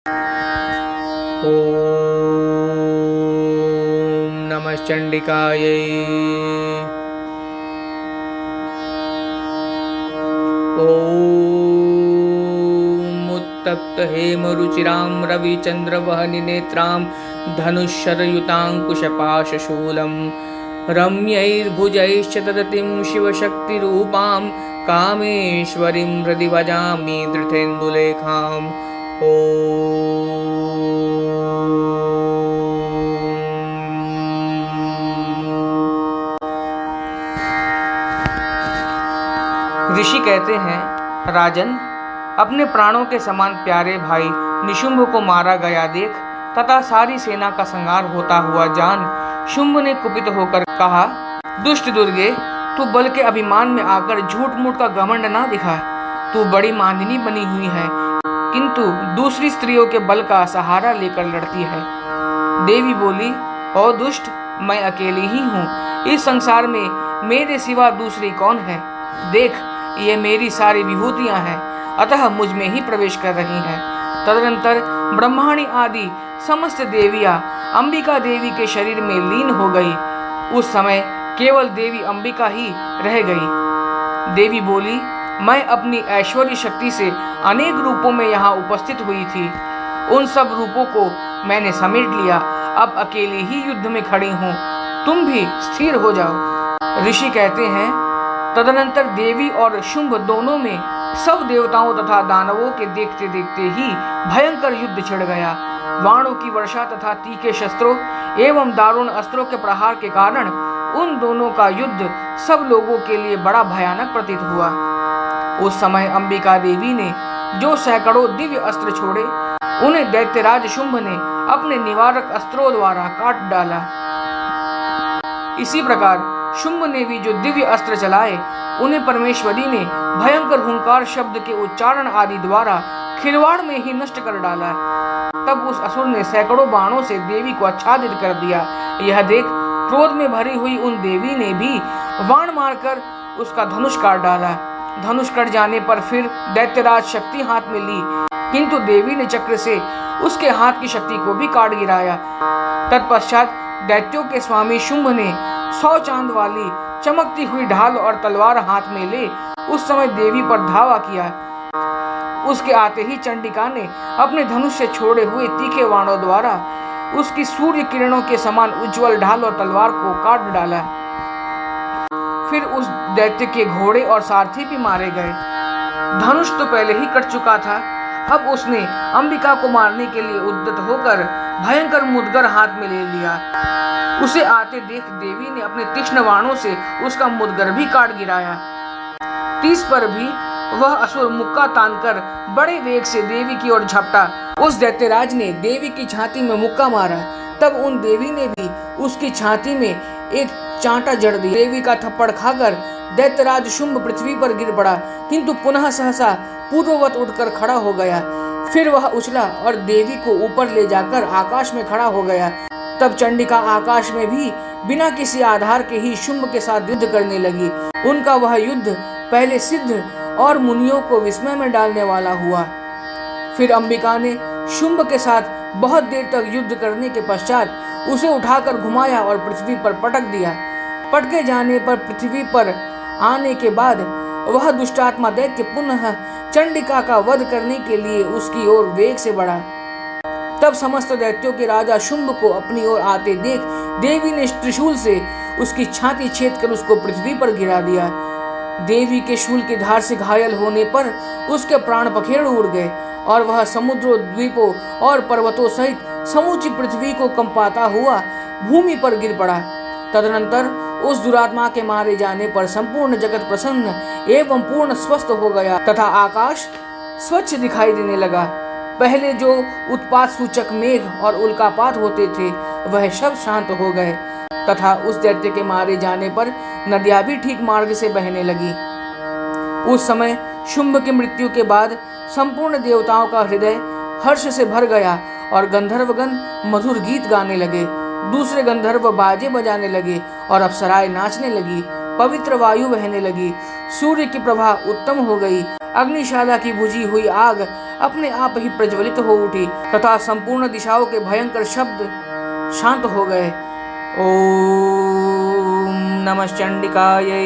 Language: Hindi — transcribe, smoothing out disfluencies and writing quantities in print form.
ओम नमः चंडिकायै। ओम उत्तप्त हेमरुचिरां रविचन्द्रवहनिनेत्रां धनुश्शरयुताङ्कुशपाशशूलं रम्यैर्भुजैश्च ददतीं शिवशक्तिरूपां कामेश्वरीं हृदि भजामि धृतेन्दुलेखाम्। ऋषि कहते हैं, राजन, अपने प्राणों के समान प्यारे भाई निशुंभ को मारा गया देख तथा सारी सेना का संहार होता हुआ जान शुंभ ने कुपित होकर कहा, दुष्ट दुर्गे, तू बल के अभिमान में आकर झूठ मूठ का घमंड ना दिखा। तू बड़ी मानिनी बनी हुई है, किंतु दूसरी स्त्रियों के बल का सहारा लेकर लड़ती है। देवी बोली, ओ दुष्ट, मैं अकेली ही हूँ। इस संसार में मेरे सिवा दूसरी कौन है? देख, ये मेरी सारी विभूतियां हैं, अतः मुझ में ही प्रवेश कर रही हैं। तदनंतर ब्रह्माणी आदि समस्त देवियां अंबिका देवी के शरीर में लीन हो गई। उस समय केवल देवी अंबिका ही रह गई। देवी बोली, मैं अपनी ऐश्वर्य शक्ति से अनेक रूपों में यहाँ उपस्थित हुई थी। उन सब रूपों को मैंने समेट लिया। अब अकेली ही युद्ध में खड़ी हूँ। तुम भी स्थिर हो जाओ। ऋषि कहते हैं, तदनंतर देवी और शुंभ दोनों में सब देवताओं तथा दानवों के देखते देखते ही भयंकर युद्ध छिड़ गया। बाणों की वर्षा तथा तीखे शस्त्रों एवं दारुण अस्त्रों के प्रहार के कारण उन दोनों का युद्ध सब लोगों के लिए बड़ा भयानक प्रतीत हुआ। उस समय अंबिका देवी ने जो सैकड़ों दिव्य अस्त्र छोड़े, उन्हें दैत्यराज शुंभ ने अपने निवारक अस्त्रों द्वारा काट डाला। इसी प्रकार शुंभ ने भी जो दिव्य अस्त्र चलाए, उन्हें परमेश्वरी ने भयंकर हुंकार शब्द के उच्चारण आदि द्वारा खिलवाड़ में ही नष्ट कर डाला। तब उस असुर ने सैकड़ों बाणों से देवी को आच्छादित कर दिया। यह देख क्रोध में भरी हुई उन देवी ने भी बाण मारकर उसका धनुष काट डाला। धनुष कट जाने पर फिर दैत्यराज शक्ति हाथ में ली, किंतु देवी ने चक्र से उसके हाथ की शक्ति को भी काट गिराया। तत्पश्चात दैत्यों के स्वामी शुंभ ने 100 चांद वाली चमकती हुई ढाल और तलवार हाथ में ले उस समय देवी पर धावा किया। उसके आते ही चंडिका ने अपने धनुष से छोड़े हुए तीखे बाणों द्वारा उसकी सूर्य किरणों के समान उज्जवल ढाल और तलवार को काट डाला। फिर उस दैत्य के घोड़े और सारथी भी मारे गए। धनुष तो पहले ही कट चुका था। अब उसने अंबिका को मारने के लिए उद्यत होकर भयंकर मुदगर हाथ में ले लिया। उसे आते देख देवी ने अपने तीक्ष्ण बाणों से उसका मुदगर भी काट गिराया। 30 पर भी वह असुर मुक्का तानकर बड़े वेग से देवी की ओर झपटा। उस दैत्यराज ने देवी की छाती में मुक्का मारा। तब उन देवी ने भी उसकी छाती में एक चांटा जड़ दिया। देवी का थप्पड़ खाकर दैत्यराज शुंभ पृथ्वी पर गिर पड़ा, किंतु पुनः सहसा पूर्ववत उठकर खड़ा हो गया। फिर वह उछला और देवी को ऊपर ले जाकर आकाश में खड़ा हो गया। तब चंडिका आकाश में भी बिना किसी आधार के ही शुंभ के साथ युद्ध करने लगी। उनका वह युद्ध पहले सिद्ध और मुनियों को विस्मय में डालने वाला हुआ। फिर अंबिका ने शुंभ के साथ बहुत देर तक युद्ध करने के पश्चात उसे उठाकर घुमाया और पृथ्वी पर पटक दिया। पटके जाने पर पृथ्वी पर आने के बाद वह दुष्टात्मा दैत्य पुनः चंडिका का वध करने के लिए उसकी ओर वेग से बढ़ा। तब समस्त दैत्यों के राजा शुंभ को अपनी ओर आते देख देवी ने त्रिशूल से उसकी छाती छेद कर उसको पृथ्वी पर गिरा दिया। देवी के शूल की धार से घायल होने पर उसके प्राण पखेरु उड़ गए और वह समुद्रों, द्वीपों और पर्वतों सहित समूची पृथ्वी को कंपाता हुआ भूमि पर गिर पड़ा। तदनंतर उस दुरात्मा के मारे जाने पर संपूर्ण जगत प्रसन्न एवं पूर्ण स्वस्थ हो गया तथा आकाश स्वच्छ दिखाई देने लगा। पहले जो उत्पात सूचक मेघ और उल्कापात होते थे, वह सब शांत हो गए तथा उस दैत्य के मारे जाने पर नदियां भी ठीक मार्ग से बहने लगी। उस समय शुंभ की मृत्यु के बाद संपूर्ण देवताओं का हृदय हर्ष से भर गया और गंधर्वगण मधुर गीत गाने लगे। दूसरे गंधर्व बाजे बजाने लगे और अप्सराएं नाचने लगी। पवित्र वायु बहने लगी। सूर्य की प्रभा उत्तम हो गई। अग्निशाला की बुझी हुई आग अपने आप ही प्रज्वलित हो उठी तथा संपूर्ण दिशाओं के भयंकर शब्द शांत हो गए। ओम नमः चंडिकायै